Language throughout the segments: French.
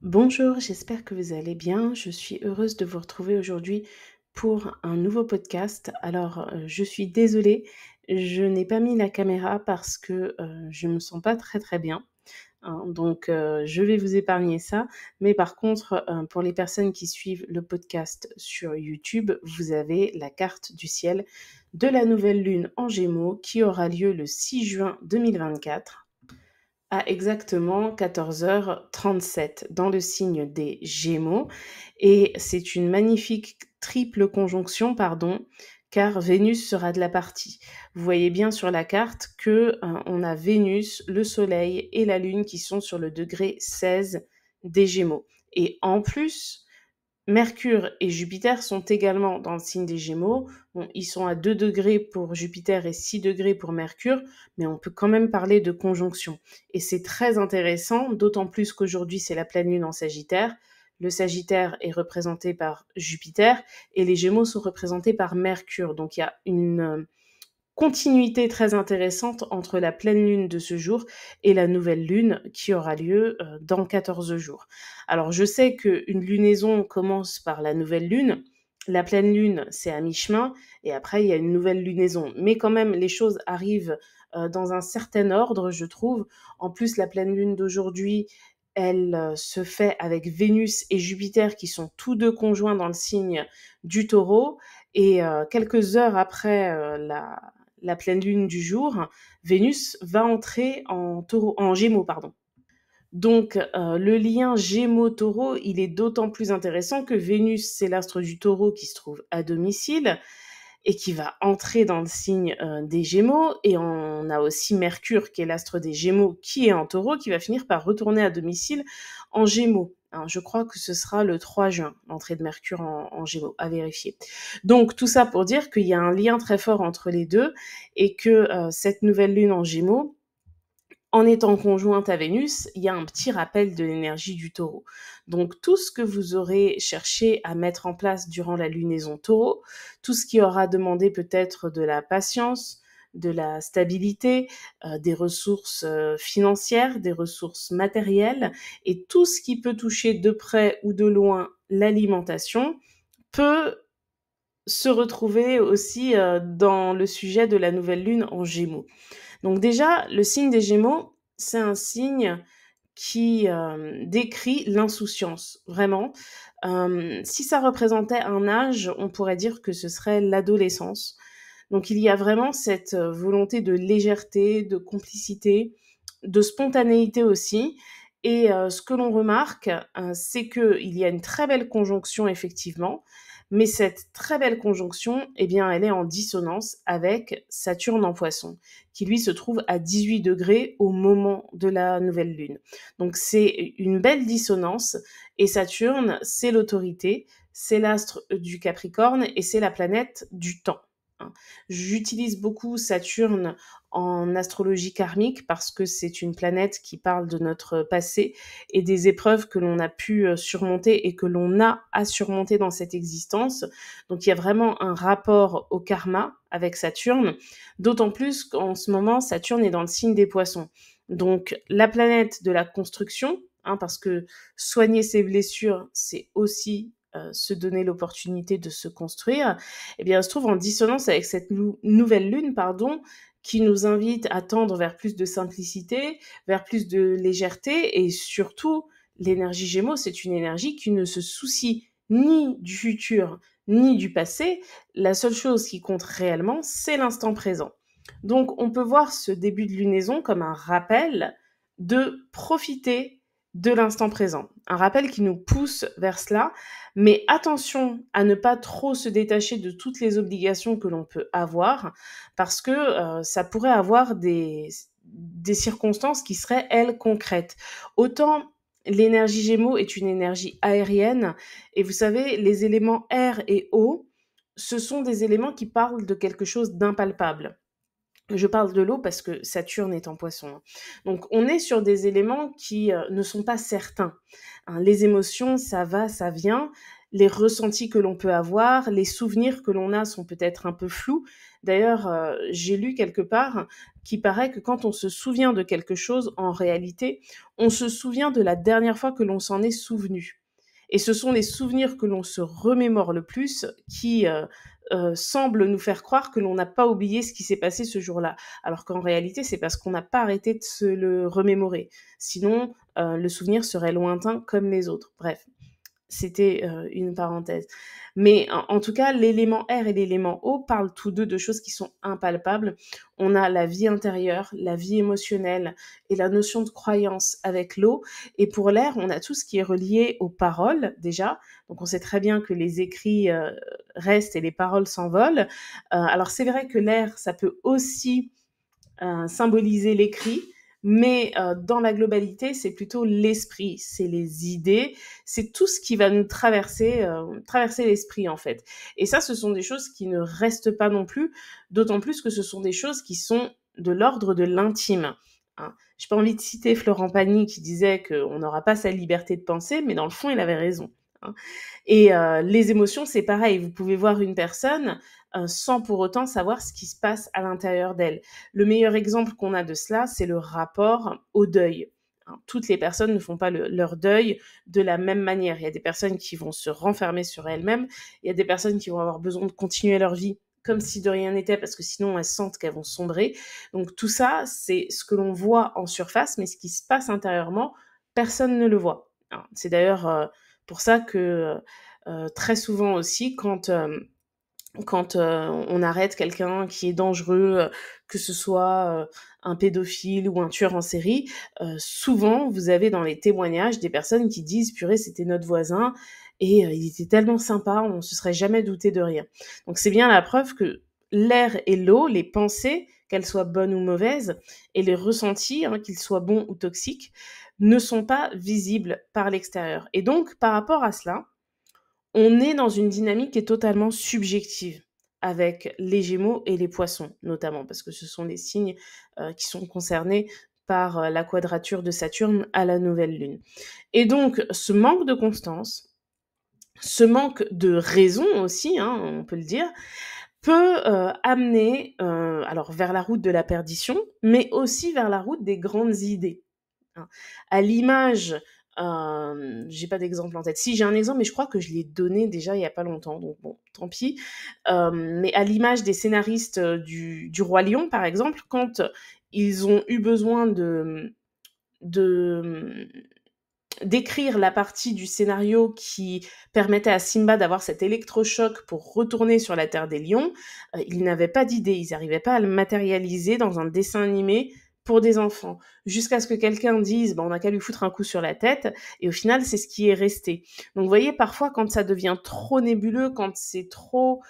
Bonjour, j'espère que vous allez bien. Je suis heureuse de vous retrouver aujourd'hui pour un nouveau podcast. Alors, je suis désolée, je n'ai pas mis la caméra parce que, je me sens pas très, très bien, hein, donc je vais vous épargner ça. Mais par contre, pour les personnes qui suivent le podcast sur YouTube, vous avez la carte du ciel de la nouvelle lune en Gémeaux qui aura lieu le 6 juin 2024 à exactement 14h37 dans le signe des Gémeaux et c'est une magnifique triple conjonction, pardon, car Vénus sera de la partie. Vous voyez bien sur la carte que, on a Vénus, le Soleil et la Lune qui sont sur le degré 16 des Gémeaux et en plus, Mercure et Jupiter sont également dans le signe des Gémeaux. Bon, ils sont à 2 degrés pour Jupiter et 6 degrés pour Mercure, mais on peut quand même parler de conjonction. Et c'est très intéressant, d'autant plus qu'aujourd'hui c'est la pleine lune en Sagittaire. Le Sagittaire est représenté par Jupiter et les Gémeaux sont représentés par Mercure. Donc il y a une continuité très intéressante entre la pleine lune de ce jour et la nouvelle lune qui aura lieu dans 14 jours. Alors je sais qu'une lunaison commence par la nouvelle lune, la pleine lune c'est à mi-chemin et après il y a une nouvelle lunaison. Mais quand même les choses arrivent dans un certain ordre je trouve. En plus la pleine lune d'aujourd'hui elle se fait avec Vénus et Jupiter qui sont tous deux conjoints dans le signe du taureau et quelques heures après la pleine lune du jour, Vénus va entrer en Gémeaux, pardon. Donc, le lien Gémeaux-Taureau, il est d'autant plus intéressant que Vénus, c'est l'astre du Taureau qui se trouve à domicile et qui va entrer dans le signe des Gémeaux. Et on a aussi Mercure, qui est l'astre des Gémeaux, qui est en Taureau, qui va finir par retourner à domicile en Gémeaux. Hein, je crois que ce sera le 3 juin, l'entrée de Mercure en Gémeaux, à vérifier. Donc tout ça pour dire qu'il y a un lien très fort entre les deux et que cette nouvelle lune en Gémeaux, en étant conjointe à Vénus, il y a un petit rappel de l'énergie du taureau. Donc tout ce que vous aurez cherché à mettre en place durant la lunaison taureau, tout ce qui aura demandé peut-être de la patience, de la stabilité, des ressources financières, des ressources matérielles, et tout ce qui peut toucher de près ou de loin l'alimentation, peut se retrouver aussi dans le sujet de la nouvelle lune en Gémeaux. Donc déjà, le signe des Gémeaux, c'est un signe qui décrit l'insouciance, vraiment. Si ça représentait un âge, on pourrait dire que ce serait l'adolescence. Donc il y a vraiment cette volonté de légèreté, de complicité, de spontanéité aussi. Et ce que l'on remarque, c'est qu'il y a une très belle conjonction effectivement, mais cette très belle conjonction, eh bien, elle est en dissonance avec Saturne en Poisson, qui lui se trouve à 18 degrés au moment de la nouvelle lune. Donc c'est une belle dissonance, et Saturne, c'est l'autorité, c'est l'astre du Capricorne et c'est la planète du temps. Hein. J'utilise beaucoup Saturne en astrologie karmique parce que c'est une planète qui parle de notre passé et des épreuves que l'on a pu surmonter et que l'on a à surmonter dans cette existence. Donc il y a vraiment un rapport au karma avec Saturne, d'autant plus qu'en ce moment, Saturne est dans le signe des poissons. Donc la planète de la construction, hein, parce que soigner ses blessures, c'est aussi se donner l'opportunité de se construire, eh bien, elle se trouve en dissonance avec cette nouvelle lune, pardon, qui nous invite à tendre vers plus de simplicité, vers plus de légèreté, et surtout, l'énergie Gémeaux, c'est une énergie qui ne se soucie ni du futur, ni du passé. La seule chose qui compte réellement, c'est l'instant présent. Donc, on peut voir ce début de lunaison comme un rappel de profiter de l'instant présent. Un rappel qui nous pousse vers cela, mais attention à ne pas trop se détacher de toutes les obligations que l'on peut avoir, parce que ça pourrait avoir des circonstances qui seraient, elles, concrètes. Autant l'énergie Gémeaux est une énergie aérienne, et vous savez, les éléments air et eau, ce sont des éléments qui parlent de quelque chose d'impalpable. Je parle de l'eau parce que Saturne est en Poisson. Donc on est sur des éléments qui ne sont pas certains. Hein, les émotions, ça va, ça vient. Les ressentis que l'on peut avoir, les souvenirs que l'on a sont peut-être un peu flous, D'ailleurs, j'ai lu quelque part qu'il paraît que quand on se souvient de quelque chose, en réalité, on se souvient de la dernière fois que l'on s'en est souvenu. Et ce sont les souvenirs que l'on se remémore le plus qui semblent nous faire croire que l'on n'a pas oublié ce qui s'est passé ce jour-là. Alors qu'en réalité, c'est parce qu'on n'a pas arrêté de se le remémorer. Sinon, le souvenir serait lointain comme les autres. Bref, c'était une parenthèse. Mais en tout cas, l'élément R et l'élément O parlent tous deux de choses qui sont impalpables. On a la vie intérieure, la vie émotionnelle et la notion de croyance avec l'eau. Et pour l'air, on a tout ce qui est relié aux paroles déjà. Donc on sait très bien que les écrits restent et les paroles s'envolent. Alors c'est vrai que l'air, ça peut aussi symboliser l'écrit, mais dans la globalité, c'est plutôt l'esprit, c'est les idées, c'est tout ce qui va nous traverser l'esprit en fait. Et ça, ce sont des choses qui ne restent pas non plus, d'autant plus que ce sont des choses qui sont de l'ordre de l'intime. Hein. J'ai pas envie de citer Florent Pagny qui disait qu'on n'aura pas sa liberté de penser, mais dans le fond, il avait raison. Hein. Et les émotions, c'est pareil. Vous pouvez voir une personne sans pour autant savoir ce qui se passe à l'intérieur d'elle. Le meilleur exemple qu'on a de cela, c'est le rapport au deuil. Hein, toutes les personnes ne font pas leur deuil de la même manière. Il y a des personnes qui vont se renfermer sur elles-mêmes, il y a des personnes qui vont avoir besoin de continuer leur vie comme si de rien n'était, parce que sinon elles sentent qu'elles vont sombrer. Donc tout ça, c'est ce que l'on voit en surface, mais ce qui se passe intérieurement, personne ne le voit. Hein, c'est d'ailleurs pour ça que très souvent aussi, quand on arrête quelqu'un qui est dangereux, que ce soit un pédophile ou un tueur en série, souvent vous avez dans les témoignages des personnes qui disent purée c'était notre voisin et il était tellement sympa, on se serait jamais douté de rien. Donc c'est bien la preuve que l'air et l'eau, les pensées, qu'elles soient bonnes ou mauvaises, et les ressentis, hein, qu'ils soient bons ou toxiques, ne sont pas visibles par l'extérieur. Et donc par rapport à cela, on est dans une dynamique qui est totalement subjective avec les Gémeaux et les Poissons, notamment, parce que ce sont les signes qui sont concernés par la quadrature de Saturne à la nouvelle lune. Et donc, ce manque de constance, ce manque de raison aussi, hein, on peut le dire, peut amener alors vers la route de la perdition, mais aussi vers la route des grandes idées. Hein. À l'image, j'ai pas d'exemple en tête. Si, j'ai un exemple, mais je crois que je l'ai donné déjà il y a pas longtemps, donc bon, tant pis. Mais à l'image des scénaristes du Roi Lion, par exemple, quand ils ont eu besoin de d'écrire la partie du scénario qui permettait à Simba d'avoir cet électrochoc pour retourner sur la Terre des Lions, ils n'avaient pas d'idée, ils n'arrivaient pas à le matérialiser dans un dessin animé pour des enfants. Jusqu'à ce que quelqu'un dise, on n'a qu'à lui foutre un coup sur la tête, et au final, c'est ce qui est resté. Donc vous voyez, parfois, quand ça devient trop nébuleux, quand c'est trop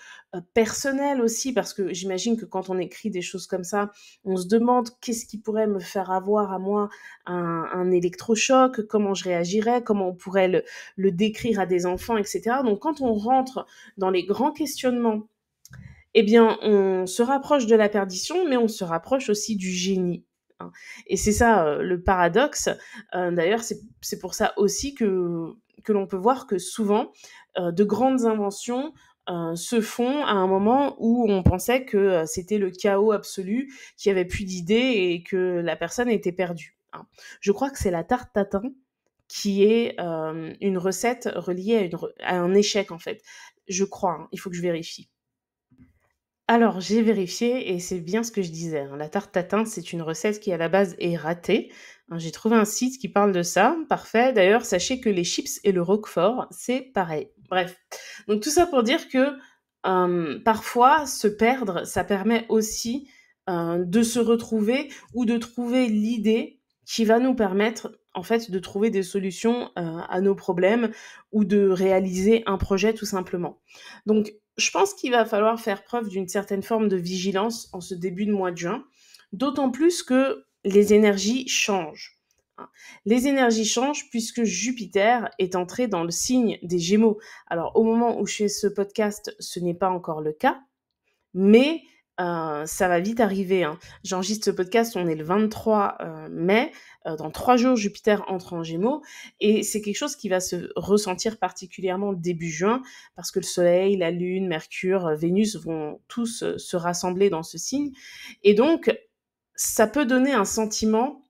personnel aussi, parce que j'imagine que quand on écrit des choses comme ça, on se demande qu'est-ce qui pourrait me faire avoir à moi un électrochoc, comment je réagirais, comment on pourrait le décrire à des enfants, etc. Donc quand on rentre dans les grands questionnements, eh bien, on se rapproche de la perdition, mais on se rapproche aussi du génie. Hein. Et c'est ça le paradoxe. D'ailleurs, c'est pour ça aussi que l'on peut voir que souvent, de grandes inventions se font à un moment où on pensait que c'était le chaos absolu, qu'il n'y avait plus d'idées et que la personne était perdue. Hein. Je crois que c'est la tarte tatin qui est une recette reliée à un échec, en fait. Je crois, hein, il faut que je vérifie. Alors, j'ai vérifié et c'est bien ce que je disais, hein. La tarte tatin, c'est une recette qui, à la base, est ratée. Hein, j'ai trouvé un site qui parle de ça. Parfait. D'ailleurs, sachez que les chips et le roquefort, c'est pareil. Bref. Donc, tout ça pour dire que parfois, se perdre, ça permet aussi de se retrouver ou de trouver l'idée qui va nous permettre, en fait, de trouver des solutions à nos problèmes ou de réaliser un projet tout simplement. Donc, je pense qu'il va falloir faire preuve d'une certaine forme de vigilance en ce début de mois de juin, d'autant plus que les énergies changent. Hein. Les énergies changent puisque Jupiter est entré dans le signe des Gémeaux. Alors, au moment où je fais ce podcast, ce n'est pas encore le cas, mais ça va vite arriver, hein. J'enregistre ce podcast, on est le 23 mai. Dans 3 jours, Jupiter entre en Gémeaux et c'est quelque chose qui va se ressentir particulièrement début juin parce que le Soleil, la Lune, Mercure, Vénus vont tous, se rassembler dans ce signe et donc ça peut donner un sentiment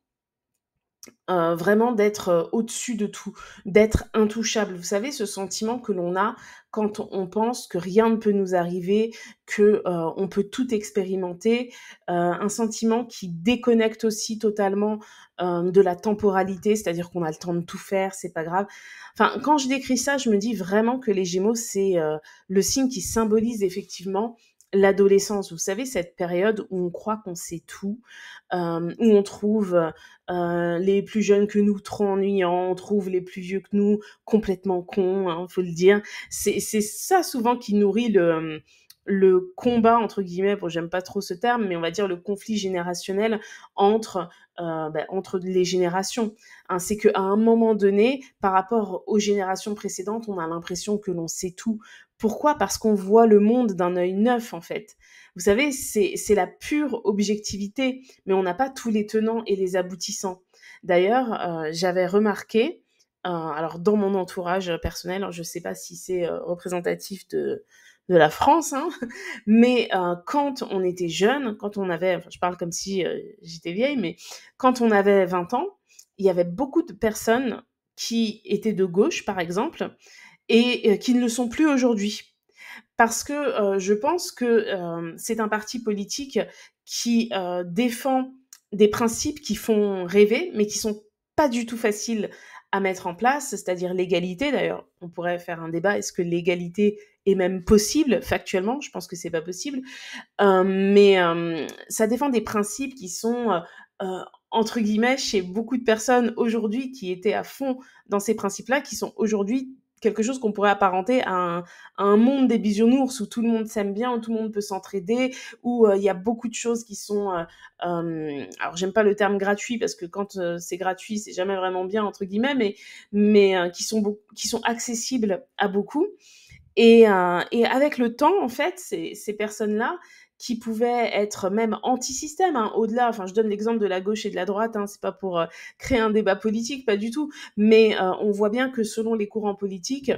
vraiment d'être, au-dessus de tout, d'être intouchable. Vous savez, ce sentiment que l'on a quand on pense que rien ne peut nous arriver, que, on peut tout expérimenter, un sentiment qui déconnecte aussi totalement, de la temporalité, c'est-à-dire qu'on a le temps de tout faire, c'est pas grave. Enfin, quand je décris ça, je me dis vraiment que les Gémeaux, c'est, le signe qui symbolise effectivement l'adolescence. Vous savez, cette période où on croit qu'on sait tout, où on trouve, les plus jeunes que nous trop ennuyants, on trouve les plus vieux que nous complètement cons, hein, faut le dire. C'est ça souvent qui nourrit le «combat» entre guillemets, bon j'aime pas trop ce terme, mais on va dire le conflit générationnel entre, entre les générations, hein. C'est qu'à un moment donné, par rapport aux générations précédentes, on a l'impression que l'on sait tout. Pourquoi? Parce qu'on voit le monde d'un œil neuf, en fait. Vous savez, c'est la pure objectivité, mais on n'a pas tous les tenants et les aboutissants. D'ailleurs, j'avais remarqué, alors dans mon entourage personnel, alors je ne sais pas si c'est représentatif de la France, hein, mais quand on était jeune, quand on avait, enfin, je parle comme si j'étais vieille, mais quand on avait 20 ans, il y avait beaucoup de personnes qui étaient de gauche, par exemple, et qui ne le sont plus aujourd'hui. Parce que je pense que c'est un parti politique qui défend des principes qui font rêver, mais qui sont pas du tout faciles à mettre en place, c'est-à-dire l'égalité. D'ailleurs, on pourrait faire un débat, est-ce que l'égalité est même possible factuellement? Je pense que c'est pas possible. Ça défend des principes qui sont, entre guillemets, chez beaucoup de personnes aujourd'hui qui étaient à fond dans ces principes-là, qui sont aujourd'hui quelque chose qu'on pourrait apparenter à un monde des bisounours où tout le monde s'aime bien, où tout le monde peut s'entraider, où il y a beaucoup de choses qui sont, alors j'aime pas le terme gratuit parce que quand c'est gratuit, c'est jamais vraiment bien entre guillemets, mais qui sont accessibles à beaucoup. Et avec le temps, en fait, ces personnes-là, qui pouvaient être même anti-système, hein, au-delà, enfin, je donne l'exemple de la gauche et de la droite, hein, c'est pas pour créer un débat politique, pas du tout, mais on voit bien que selon les courants politiques,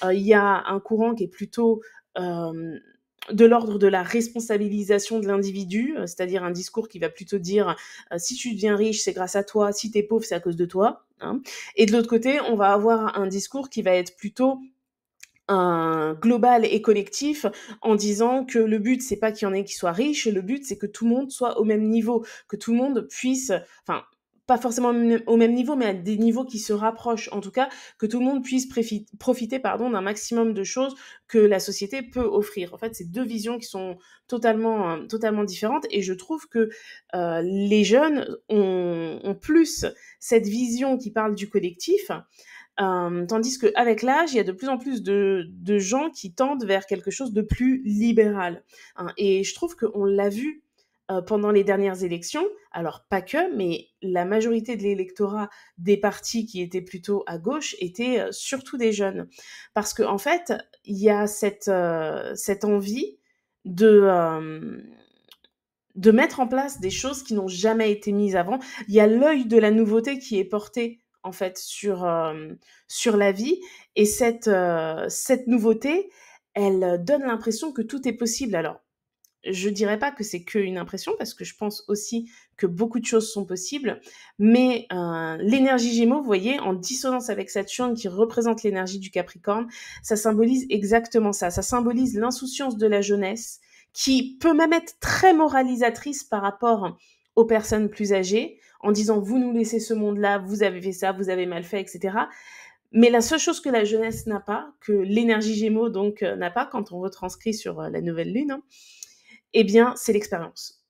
il y a un courant qui est plutôt de l'ordre de la responsabilisation de l'individu, c'est-à-dire un discours qui va plutôt dire si tu deviens riche, c'est grâce à toi, si t'es pauvre, c'est à cause de toi, hein. Et de l'autre côté, on va avoir un discours qui va être plutôt un global et collectif en disant que le but c'est pas qu'il y en ait qui soient riches, le but c'est que tout le monde soit au même niveau, que tout le monde puisse, enfin pas forcément au même niveau, mais à des niveaux qui se rapprochent. En tout cas, que tout le monde puisse profiter pardon, d'un maximum de choses que la société peut offrir. En fait, c'est deux visions qui sont totalement différentes. Et je trouve que les jeunes ont plus cette vision qui parle du collectif, tandis qu'avec l'âge, il y a de plus en plus de gens qui tendent vers quelque chose de plus libéral, hein. Et je trouve qu'on l'a vu pendant les dernières élections, alors pas que, mais la majorité de l'électorat des partis qui étaient plutôt à gauche étaient surtout des jeunes. Parce qu'en fait, il y a cette envie de, de mettre en place des choses qui n'ont jamais été mises avant. Il y a l'œil de la nouveauté qui est porté en fait sur la vie et cette nouveauté, elle donne l'impression que tout est possible. Alors, je dirais pas que c'est qu'une impression parce que je pense aussi que beaucoup de choses sont possibles, mais l'énergie Gémeaux, vous voyez, en dissonance avec Saturne qui représente l'énergie du Capricorne, ça symbolise exactement ça. Ça symbolise l'insouciance de la jeunesse qui peut même être très moralisatrice par rapport aux personnes plus âgées en disant vous nous laissez ce monde-là, vous avez fait ça, vous avez mal fait, etc. Mais la seule chose que la jeunesse n'a pas, que l'énergie Gémeaux donc n'a pas quand on retranscrit sur la nouvelle lune, hein, eh bien, c'est l'expérience.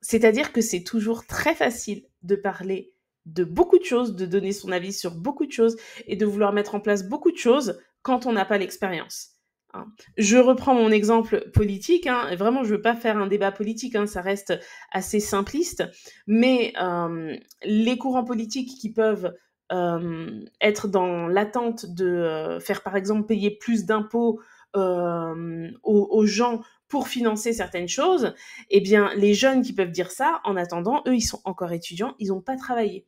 C'est-à-dire que c'est toujours très facile de parler de beaucoup de choses, de donner son avis sur beaucoup de choses et de vouloir mettre en place beaucoup de choses quand on n'a pas l'expérience, hein. Je reprends mon exemple politique, hein, et vraiment, je ne veux pas faire un débat politique, hein, ça reste assez simpliste, mais les courants politiques qui peuvent être dans l'attente de faire, par exemple, payer plus d'impôts aux gens pour financer certaines choses, eh bien, les jeunes qui peuvent dire ça, en attendant, eux, ils sont encore étudiants, ils n'ont pas travaillé.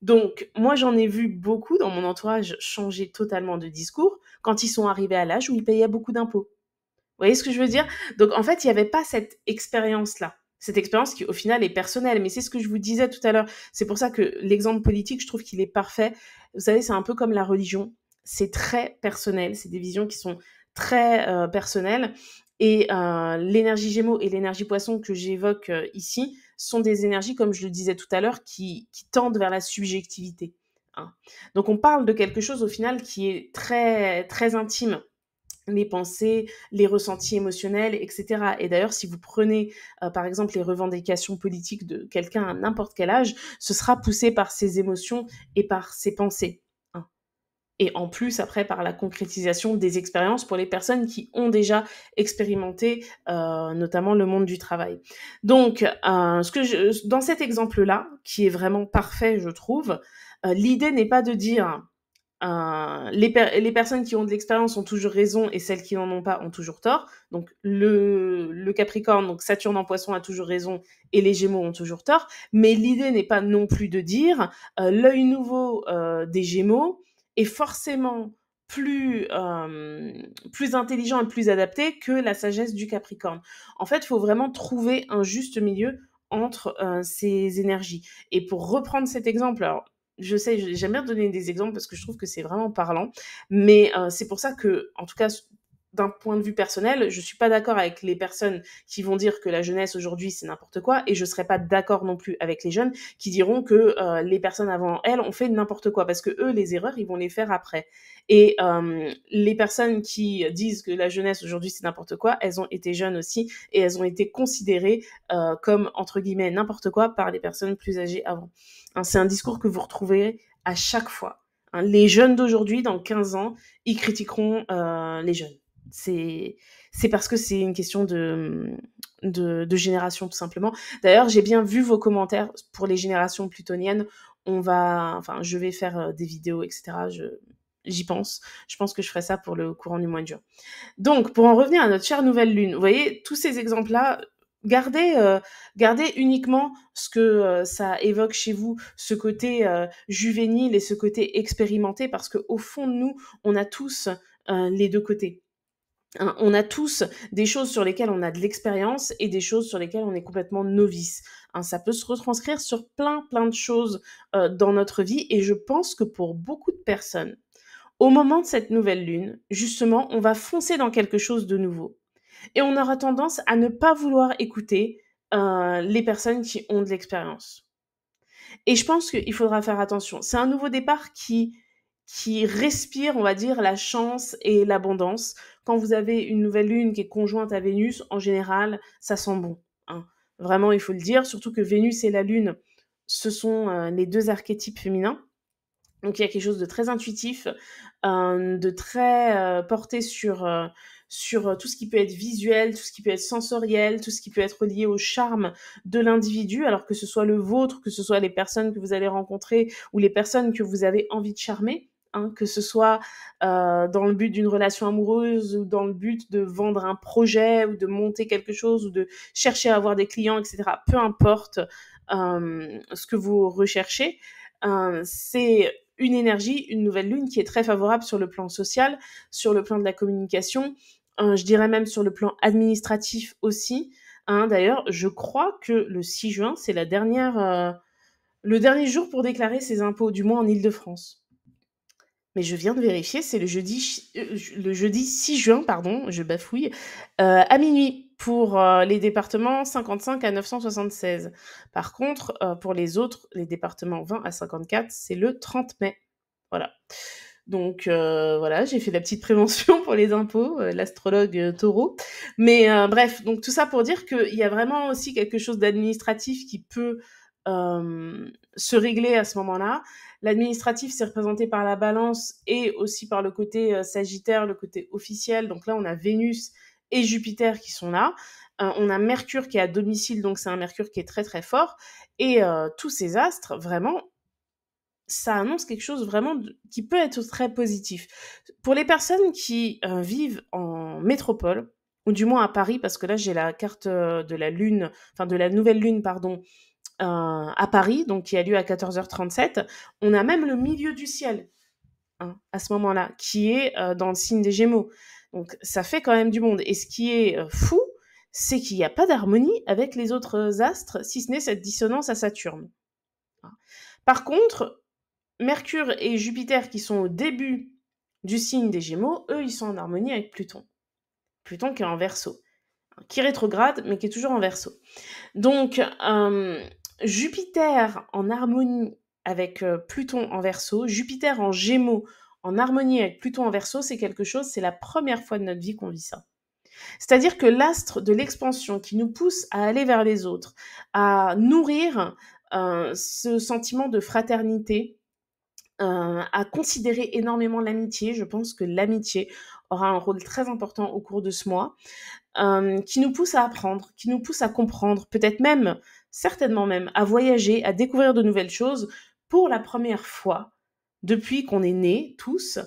Donc, moi, j'en ai vu beaucoup dans mon entourage changer totalement de discours quand ils sont arrivés à l'âge où ils payaient beaucoup d'impôts. Vous voyez ce que je veux dire? Donc en fait, il y avait pas cette expérience-là. Cette expérience qui, au final, est personnelle. Mais c'est ce que je vous disais tout à l'heure. C'est pour ça que l'exemple politique, je trouve qu'il est parfait. Vous savez, c'est un peu comme la religion. C'est très personnel. C'est des visions qui sont très personnelles. Et l'énergie Gémeaux et l'énergie Poisson que j'évoque ici sont des énergies, comme je le disais tout à l'heure, qui tendent vers la subjectivité, hein. Donc on parle de quelque chose au final qui est très très intime, les pensées, les ressentis émotionnels, etc. Et d'ailleurs, si vous prenez, par exemple, les revendications politiques de quelqu'un à n'importe quel âge, ce sera poussé par ses émotions et par ses pensées, hein. Et en plus, après, par la concrétisation des expériences pour les personnes qui ont déjà expérimenté, notamment le monde du travail. Donc, dans cet exemple-là, qui est vraiment parfait, je trouve, l'idée n'est pas de dire les personnes qui ont de l'expérience ont toujours raison et celles qui n'en ont pas ont toujours tort. Donc le Capricorne, donc Saturne en Poisson a toujours raison et les Gémeaux ont toujours tort. Mais l'idée n'est pas non plus de dire l'œil nouveau des Gémeaux est forcément plus intelligent et plus adapté que la sagesse du Capricorne. En fait, il faut vraiment trouver un juste milieu entre ces énergies. Et pour reprendre cet exemple, alors je sais, j'aime bien donner des exemples parce que je trouve que c'est vraiment parlant, mais c'est pour ça que, en tout cas, d'un point de vue personnel, je suis pas d'accord avec les personnes qui vont dire que la jeunesse aujourd'hui c'est n'importe quoi, et je serais pas d'accord non plus avec les jeunes qui diront que les personnes avant elles ont fait n'importe quoi, parce que eux, les erreurs, ils vont les faire après. Et les personnes qui disent que la jeunesse aujourd'hui c'est n'importe quoi, elles ont été jeunes aussi, et elles ont été considérées comme, entre guillemets, n'importe quoi par les personnes plus âgées avant. Hein, c'est un discours que vous retrouverez à chaque fois. Hein, les jeunes d'aujourd'hui, dans 15 ans, ils critiqueront les jeunes. C'est parce que c'est une question de génération, tout simplement. D'ailleurs, j'ai bien vu vos commentaires pour les générations plutoniennes. Je vais faire des vidéos, etc. J'y pense. Je pense que je ferai ça pour le courant du mois de juin. Donc, pour en revenir à notre chère nouvelle lune, vous voyez, tous ces exemples-là, gardez uniquement ce que ça évoque chez vous, ce côté juvénile et ce côté expérimenté, parce qu'au fond de nous, on a tous les deux côtés. Hein, on a tous des choses sur lesquelles on a de l'expérience et des choses sur lesquelles on est complètement novice. Hein, ça peut se retranscrire sur plein de choses dans notre vie, et je pense que pour beaucoup de personnes, au moment de cette nouvelle lune, justement, on va foncer dans quelque chose de nouveau. Et on aura tendance à ne pas vouloir écouter les personnes qui ont de l'expérience. Et je pense qu'il faudra faire attention. C'est un nouveau départ qui respire, on va dire, la chance et l'abondance. Quand vous avez une nouvelle lune qui est conjointe à Vénus, en général, ça sent bon, hein. Vraiment, il faut le dire. Surtout que Vénus et la lune, ce sont les deux archétypes féminins. Donc il y a quelque chose de très intuitif, de très porté sur tout ce qui peut être visuel, tout ce qui peut être sensoriel, tout ce qui peut être lié au charme de l'individu, alors que ce soit le vôtre, que ce soit les personnes que vous allez rencontrer ou les personnes que vous avez envie de charmer, hein, que ce soit dans le but d'une relation amoureuse ou dans le but de vendre un projet ou de monter quelque chose ou de chercher à avoir des clients, etc. Peu importe ce que vous recherchez, c'est une énergie, une nouvelle lune qui est très favorable sur le plan social, sur le plan de la communication, je dirais même sur le plan administratif aussi. Hein, d'ailleurs, je crois que le 6 juin, c'est le dernier jour pour déclarer ses impôts, du moins en Île-de-France. Mais je viens de vérifier, c'est le jeudi 6 juin, pardon, je bafouille, à minuit pour les départements 55 à 976. Par contre, pour les autres, les départements 20 à 54, c'est le 30 mai. Voilà. Donc voilà, j'ai fait la petite prévention pour les impôts, l'astrologue taureau. Mais bref, donc tout ça pour dire qu'il y a vraiment aussi quelque chose d'administratif qui peut se régler à ce moment-là. L'administratif, c'est représenté par la balance et aussi par le côté sagittaire, le côté officiel. Donc là, on a Vénus et Jupiter qui sont là. On a Mercure qui est à domicile, donc c'est un Mercure qui est très très fort. Et tous ces astres, vraiment, ça annonce quelque chose vraiment qui peut être très positif. Pour les personnes qui vivent en métropole, ou du moins à Paris, parce que là j'ai la carte de la lune, enfin de la nouvelle lune, pardon, à Paris, donc qui a lieu à 14h37. On a même le milieu du ciel, hein, à ce moment-là, qui est dans le signe des Gémeaux. Donc ça fait quand même du monde. Et ce qui est fou, c'est qu'il n'y a pas d'harmonie avec les autres astres, si ce n'est cette dissonance à Saturne. Par contre, Mercure et Jupiter, qui sont au début du signe des Gémeaux, eux, ils sont en harmonie avec Pluton. Pluton qui est en Verseau, qui rétrograde, mais qui est toujours en Verseau. Donc, Jupiter en harmonie avec Pluton en Verseau, Jupiter en Gémeaux en harmonie avec Pluton en Verseau, c'est quelque chose, c'est la première fois de notre vie qu'on vit ça. C'est-à-dire que l'astre de l'expansion qui nous pousse à aller vers les autres, à nourrir ce sentiment de fraternité, à considérer énormément l'amitié. Je pense que l'amitié aura un rôle très important au cours de ce mois, qui nous pousse à apprendre, qui nous pousse à comprendre, peut-être même, certainement même, à voyager, à découvrir de nouvelles choses pour la première fois depuis qu'on est nés tous,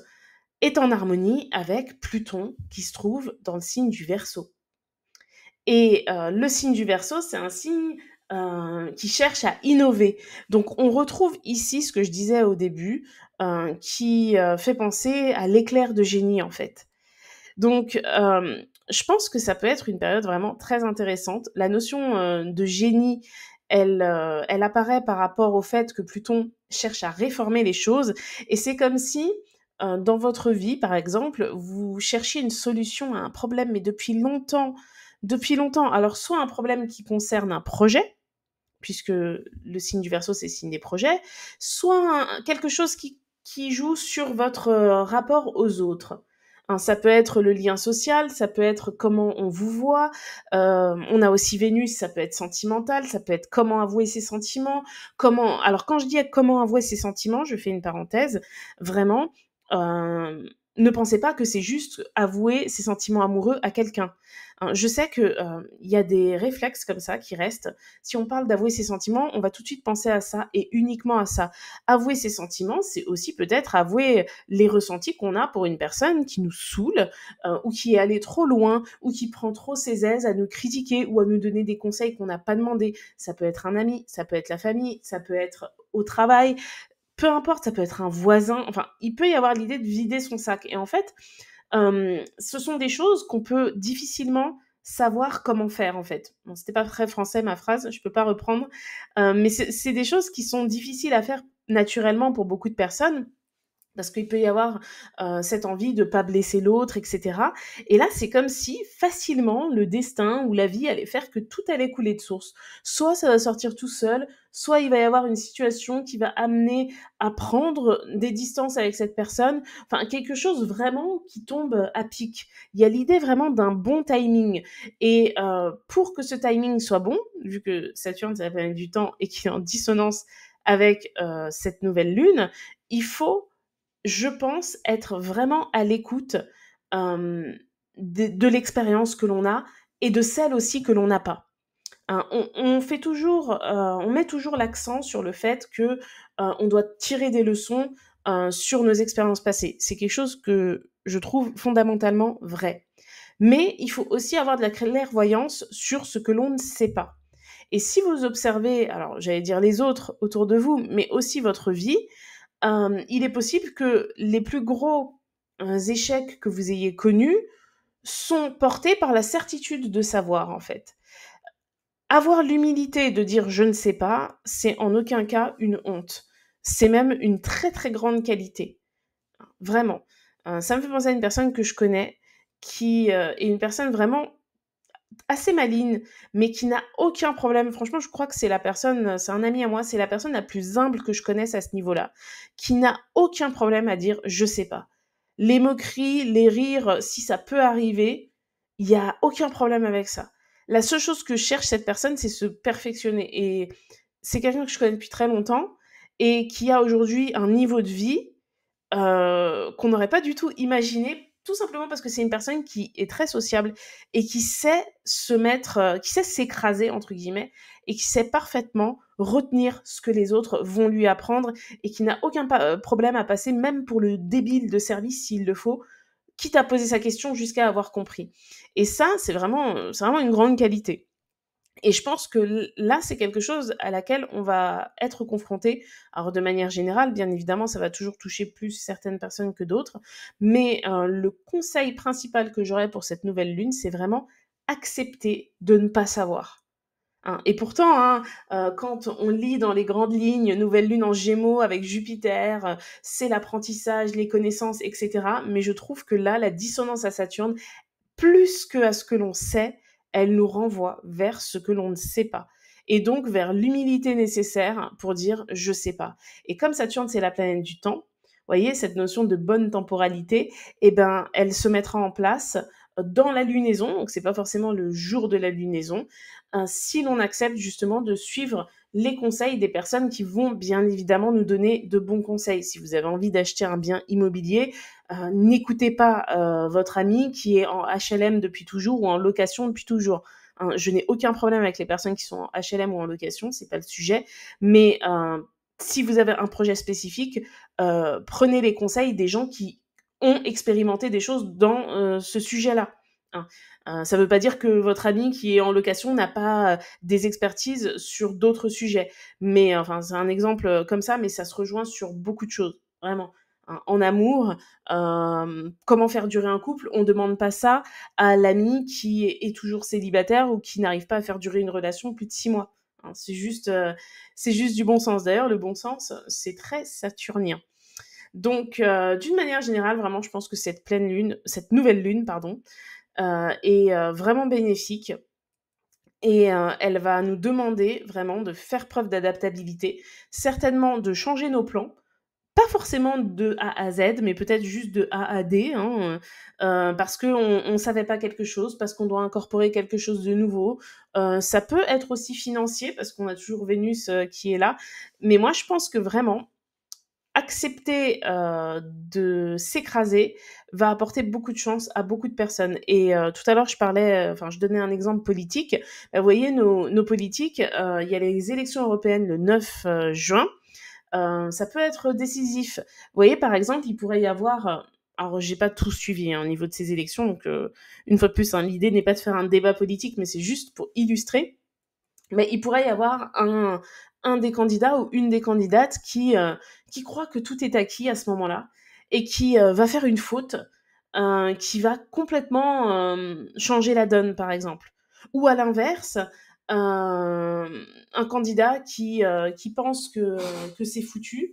est en harmonie avec Pluton qui se trouve dans le signe du Verseau. Et le signe du Verseau, c'est un signe qui cherche à innover. Donc on retrouve ici ce que je disais au début, qui fait penser à l'éclair de génie en fait. Donc je pense que ça peut être une période vraiment très intéressante. La notion de génie, elle apparaît par rapport au fait que Pluton cherche à réformer les choses. Et c'est comme si dans votre vie, par exemple, vous cherchiez une solution à un problème, mais depuis longtemps. Depuis longtemps. Alors, soit un problème qui concerne un projet, puisque le signe du Verseau, c'est le signe des projets, soit quelque chose qui joue sur votre rapport aux autres. Hein, ça peut être le lien social, ça peut être comment on vous voit, on a aussi Vénus, ça peut être sentimental, ça peut être comment avouer ses sentiments, comment... Alors quand je dis comment avouer ses sentiments, je fais une parenthèse, vraiment, ne pensez pas que c'est juste avouer ses sentiments amoureux à quelqu'un. Hein, je sais que y a des réflexes comme ça qui restent. Si on parle d'avouer ses sentiments, on va tout de suite penser à ça et uniquement à ça. Avouer ses sentiments, c'est aussi peut-être avouer les ressentis qu'on a pour une personne qui nous saoule ou qui est allée trop loin ou qui prend trop ses aises à nous critiquer ou à nous donner des conseils qu'on n'a pas demandé. Ça peut être un ami, ça peut être la famille, ça peut être au travail, peu importe, ça peut être un voisin. Enfin, il peut y avoir l'idée de vider son sac. Et en fait, ce sont des choses qu'on peut difficilement savoir comment faire en fait. Bon, c'était pas très français ma phrase, je peux pas reprendre, mais c'est des choses qui sont difficiles à faire naturellement pour beaucoup de personnes parce qu'il peut y avoir cette envie de pas blesser l'autre, etc. Et là, c'est comme si facilement le destin ou la vie allait faire que tout allait couler de source. Soit ça va sortir tout seul, soit il va y avoir une situation qui va amener à prendre des distances avec cette personne. Enfin, quelque chose vraiment qui tombe à pic. Il y a l'idée vraiment d'un bon timing. Et pour que ce timing soit bon, vu que Saturne, c'est la planète du temps et qu'il est en dissonance avec cette nouvelle lune, il faut, je pense, être vraiment à l'écoute de l'expérience que l'on a et de celle aussi que l'on n'a pas. Hein, on fait toujours, on met toujours l'accent sur le fait que on doit tirer des leçons sur nos expériences passées. C'est quelque chose que je trouve fondamentalement vrai. Mais il faut aussi avoir de la clairvoyance sur ce que l'on ne sait pas. Et si vous observez, alors j'allais dire les autres autour de vous, mais aussi votre vie, il est possible que les plus gros échecs que vous ayez connus sont portés par la certitude de savoir, en fait. Avoir l'humilité de dire je ne sais pas, c'est en aucun cas une honte. C'est même une très très grande qualité. Vraiment. Ça me fait penser à une personne que je connais qui est une personne vraiment assez maligne, mais qui n'a aucun problème. Franchement, je crois que c'est la personne, c'est un ami à moi, c'est la personne la plus humble que je connaisse à ce niveau-là, qui n'a aucun problème à dire je sais pas. Les moqueries, les rires, si ça peut arriver, il y a aucun problème avec ça. La seule chose que cherche cette personne, c'est se perfectionner. Et c'est quelqu'un que je connais depuis très longtemps et qui a aujourd'hui un niveau de vie qu'on n'aurait pas du tout imaginé, tout simplement parce que c'est une personne qui est très sociable et qui sait se mettre, qui sait «s'écraser» entre guillemets et qui sait parfaitement retenir ce que les autres vont lui apprendre et qui n'a aucun problème à passer même pour le débile de service s'il le faut, quitte à poser sa question jusqu'à avoir compris. Et ça, c'est vraiment une grande qualité. Et je pense que là, c'est quelque chose à laquelle on va être confronté. Alors de manière générale, bien évidemment, ça va toujours toucher plus certaines personnes que d'autres, mais le conseil principal que j'aurais pour cette nouvelle lune, c'est vraiment accepter de ne pas savoir. Hein. Et pourtant, hein, quand on lit dans les grandes lignes, nouvelle lune en Gémeaux avec Jupiter, c'est l'apprentissage, les connaissances, etc. Mais je trouve que là, la dissonance à Saturne, plus que à ce que l'on sait, elle nous renvoie vers ce que l'on ne sait pas. Et donc vers l'humilité nécessaire pour dire je sais pas. Et comme Saturne c'est la planète du temps, vous voyez cette notion de bonne temporalité, eh ben elle se mettra en place dans la lunaison, donc c'est pas forcément le jour de la lunaison, si l'on accepte justement de suivre les conseils des personnes qui vont bien évidemment nous donner de bons conseils. Si vous avez envie d'acheter un bien immobilier, n'écoutez pas votre ami qui est en HLM depuis toujours ou en location depuis toujours. Hein, je n'ai aucun problème avec les personnes qui sont en HLM ou en location, c'est pas le sujet. Mais si vous avez un projet spécifique, prenez les conseils des gens qui ont expérimenté des choses dans ce sujet-là. Hein. Ça ne veut pas dire que votre ami qui est en location n'a pas des expertises sur d'autres sujets. Mais enfin, c'est un exemple comme ça, mais ça se rejoint sur beaucoup de choses, vraiment. Hein. En amour, comment faire durer un couple, on ne demande pas ça à l'ami qui est toujours célibataire ou qui n'arrive pas à faire durer une relation plus de 6 mois. Hein. C'est juste du bon sens. D'ailleurs, le bon sens, c'est très saturnien. Donc, d'une manière générale, vraiment, je pense que cette nouvelle lune, pardon, est vraiment bénéfique. Et elle va nous demander vraiment de faire preuve d'adaptabilité, certainement de changer nos plans, pas forcément de A à Z, mais peut-être juste de A à D, hein, parce qu'on ne savait pas quelque chose, parce qu'on doit incorporer quelque chose de nouveau. Ça peut être aussi financier, parce qu'on a toujours Vénus qui est là. Mais moi, je pense que vraiment, accepter de s'écraser va apporter beaucoup de chance à beaucoup de personnes. Et tout à l'heure, je donnais un exemple politique. Vous voyez, nos politiques, il y a les élections européennes le 9 juin. Ça peut être décisif. Vous voyez, par exemple, il pourrait y avoir... alors, j'ai pas tout suivi hein, au niveau de ces élections, donc une fois de plus, hein, l'idée n'est pas de faire un débat politique, mais c'est juste pour illustrer. Mais il pourrait y avoir un des candidats ou une des candidates qui croit que tout est acquis à ce moment-là et qui va faire une faute qui va complètement changer la donne, par exemple. Ou à l'inverse, un candidat qui pense que c'est foutu,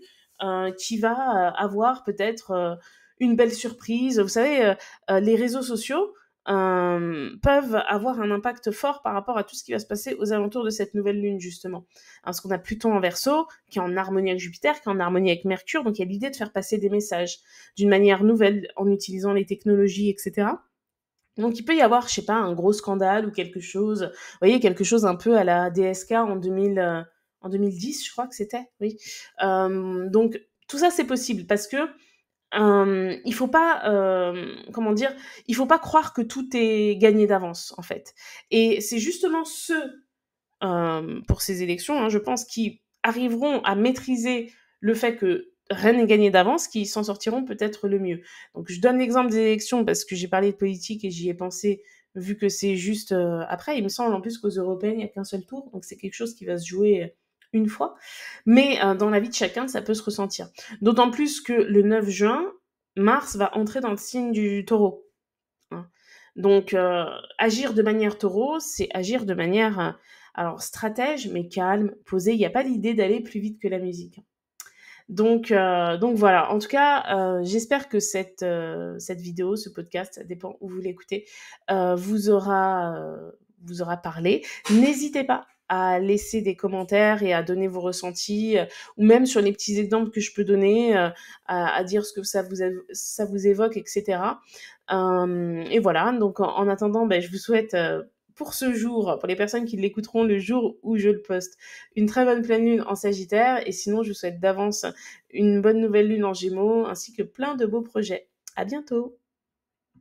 qui va avoir peut-être une belle surprise. Vous savez, les réseaux sociaux peuvent avoir un impact fort par rapport à tout ce qui va se passer aux alentours de cette nouvelle lune, justement. Parce qu'on a Pluton en Verseau, qui est en harmonie avec Jupiter, qui est en harmonie avec Mercure, donc il y a l'idée de faire passer des messages d'une manière nouvelle en utilisant les technologies, etc. Donc il peut y avoir, je sais pas, un gros scandale ou quelque chose, vous voyez, quelque chose un peu à la DSK en 2010, je crois que c'était, oui. Donc tout ça c'est possible parce que il faut pas, comment dire, il faut pas croire que tout est gagné d'avance en fait. Et c'est justement ceux pour ces élections, hein, je pense, qui arriveront à maîtriser le fait que rien n'est gagné d'avance, qui s'en sortiront peut-être le mieux. Donc je donne l'exemple des élections parce que j'ai parlé de politique et j'y ai pensé vu que c'est juste après. Il me semble en plus qu'aux européennes, il n'y a qu'un seul tour, donc c'est quelque chose qui va se jouer une fois. Mais dans la vie de chacun, ça peut se ressentir. D'autant plus que le 9 juin, Mars va entrer dans le signe du taureau. Hein. Donc, agir de manière taureau, c'est agir de manière, alors stratège, mais calme, posé. Il n'y a pas l'idée d'aller plus vite que la musique. Donc voilà. En tout cas, j'espère que cette vidéo, ce podcast, ça dépend où vous l'écoutez, vous aura parlé. N'hésitez pas à laisser des commentaires et à donner vos ressentis, ou même sur les petits exemples que je peux donner, à dire ce que ça vous évoque, etc. Et voilà, donc en attendant, je vous souhaite pour ce jour, pour les personnes qui l'écouteront le jour où je le poste, une très bonne pleine lune en Sagittaire, et sinon je vous souhaite d'avance une bonne nouvelle lune en Gémeaux, ainsi que plein de beaux projets. À bientôt!